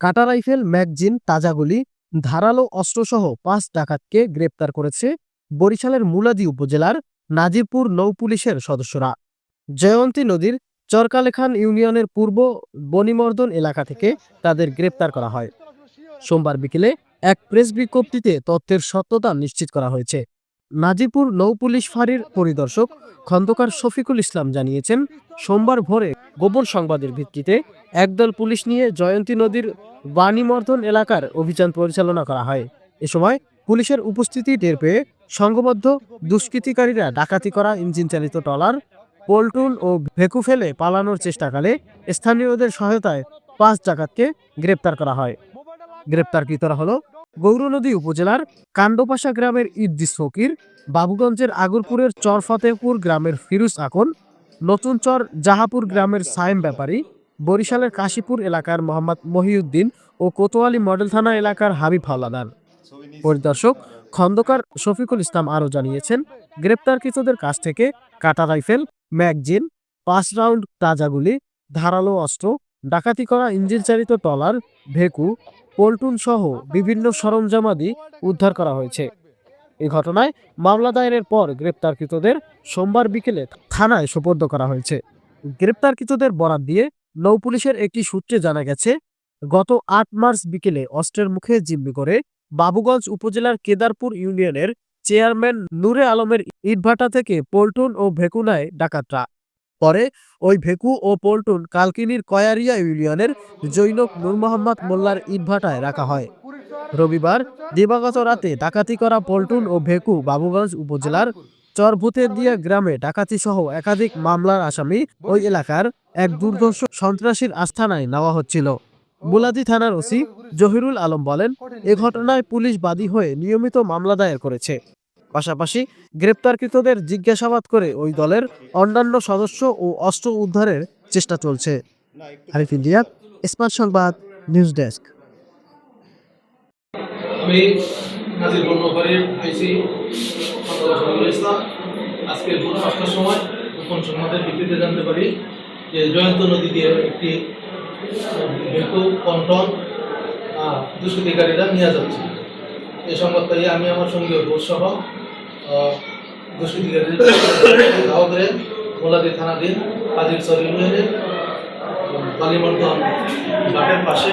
কাটা rifle, magazine, তাজাগুলি, ধারালো অস্ত্রসহ ৫ ডাকাতকে গ্রেপ্তার করেছে বরিশালের মুলাদী উপজেলার নাজিরপুর নৌপুলিশের সদস্যরা। জয়ন্তী নদীর চরকালেখান ইউনিয়নের পূর্ব বনিমর্দন এলাকা থেকে তাদের গ্রেপ্তার করা হয়। সোমবার বিকেলে এক প্রেস বিজ্ঞপ্তিতে তথ্যের সত্যতা নিশ্চিত করা হয়েছে। নাজিরপুর নৌপুলিশ ফাঁড়ির পরিদর্শক খন্দকার শফিকুল ইসলাম জানিয়েছেন, সোমবার ভোরে গোপন সংবাদের ভিত্তিতে একদল পুলিশ নিয়ে জয়ন্তী নদীর বাণীমর্দন এলাকার অভিযান পরিচালনা করা হয়। এ সময় পুলিশের উপস্থিতি টের পেয়ে সংঘবদ্ধ দুষ্কৃতিকারীরা ডাকাতি করা ইঞ্জিন চালিত ট্রলার, পল্টুন ও ভেকু ফেলে পালানোর চেষ্টাকালে স্থানীয়দের সহায়তায় ৫ ডাকাতকে গ্রেপ্তার করা হয়। গ্রেপ্তারকৃতরা হল গৌরনদী উপজেলার কাণ্ডপাশা গ্রামের ইদ্রিস ফকির, বাবুগঞ্জের আগরপুরের চরফতেপুর গ্রামের ফিরুজ আকন, নতুন চর জাহাপুর গ্রামের সায়েম ব্যাপারী, বরিশালের কাশীপুর এলাকার মোহাম্মদ মহিউদ্দিন ও কোতোয়ালি মডেল থানা এলাকার হাবিব হাওলাদার। পরিদর্শক খন্দকার শফিকুল ইসলাম আরও জানিয়েছেন, গ্রেপ্তারকৃতদের কাছ থেকে কাটা রাইফেল, ম্যাগজিন, ৫ রাউন্ড তাজাগুলি, ধারালো অস্ত্র, ডাকাতি করা ইঞ্জিন চালিত ট্রলার, ভেকু, পল্টুন সহ বিভিন্ন সরঞ্জামাদি উদ্ধার করা হয়েছে। এই ঘটনায় মামলা দায়েরের পর গ্রেপ্তারকৃতদের সোমবার বিকেলে থানায় সোপর্দ করা হয়েছে। গ্রেপ্তারকৃতদের বরাত দিয়ে নৌপুলিশের একটি সূত্রে জানা গেছে, গত ৮ মার্চ বিকেলে অস্ত্রের মুখে জিম্মি করে বাবুগঞ্জ উপজেলার কেদারপুর ইউনিয়নের চেয়ারম্যান নূরে আলমের ইটভাটা থেকে পল্টুন ও ভেকু নেয় ডাকাতরা। পরে ওই ভেকু ও পল্টুন কালকিনির কয়ারিয়া ইউনিয়নের জৈনক নূর মোহাম্মদ মোল্লার ইটভাটায় রাখা হয়। রবিবার দিবাগত রাতে ডাকাতি করা পল্টুন ও ভেকু বাবুগঞ্জ উপজেলার চরভূতেদিয়া গ্রামে ডাকাতি সহ একাধিক মামলার আসামি ওই এলাকার এক দুর্ধর্ষ সন্ত্রাসীর আস্তানায় নেওয়া হচ্ছিল। মুলাদী থানার ওসি জহিরুল আলম বলেন, এ ঘটনায় পুলিশ বাদী হয়ে নিয়মিত মামলা দায়ের করেছে। পাশাপাশি গ্রেপ্তারকৃতদের জিজ্ঞাসাবাদ করে ওই দলের অন্যান্য সদস্য ও অস্ত্র উদ্ধারের চেষ্টা চলছে। আরিফ ইন্ডিয়া, স্মার্ট সংবাদ, নিউজ ডেস্ক। আমি নাজিরপুর নৌপাড়ির আইসি শফিকুল ইসলাম। আজকে ভোর ৫টার সময় গোপন সংবাদের ভিত্তিতে জানতে পারি যে জয়ন্ত নদী দিয়ে একটি ভেকু পন্টন দুষ্কৃতিকারীরা নিয়ে যাচ্ছে। এই সংবাদ পেয়ে আমি আমার সঙ্গীয় বোধ সহ দুষ্কৃতিকারীদের ধাওয়া করে মোলাদী থানাধীন কাজিরচর ইউনিয়নের বালিমর্দন ঘাটের পাশে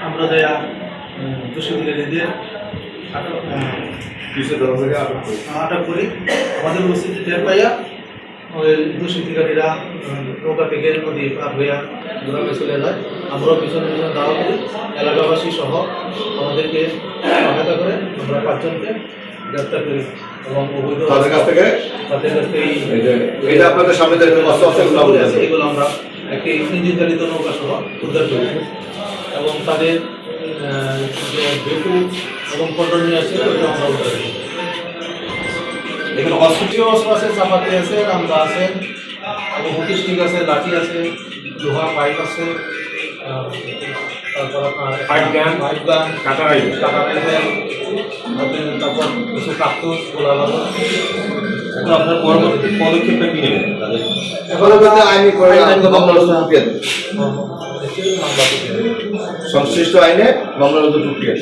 আমরা যাই দুষ্কৃতিকারীদের আটক করি। আমাদের উপস্থিতি টের পাইয়া ওই দুষ্কৃতিকারীরা নৌকা থেকে নদী পার হইয়া গ্রামে চলে যায়। আমরাও পিছনে পিছনে দাওয়া করি, এলাকাবাসী সহ আমাদেরকে সহায়তা করে আমরা ৫ জনকে গ্রেপ্তার করি এবং অবৈধ তাদের কাছ থেকে এগুলো আমরা একটি ইঞ্জিন চালিত নৌকা সহ উদ্ধার করি এবং তাদের যে ভেকু এবং পল্টন নিয়ে আসছে ওইটা আমরা উদ্ধার করি। এখানে অস্ত্রীয় অস্ত্র আছে, চাপাতি আছে, রামদা আছে, এবং হুকি স্টিক আছে, লাঠি আছে, লোহার পাইপ আছে, তারপর আপনার কাটা রাইফেল, তারপর কিছু কার্তুজ, গোলা বারুদ। আপনার পরবর্তী পদক্ষেপটা কি নেবেন? সংশ্লিষ্ট আইনে মামলার প্রক্রিয়া।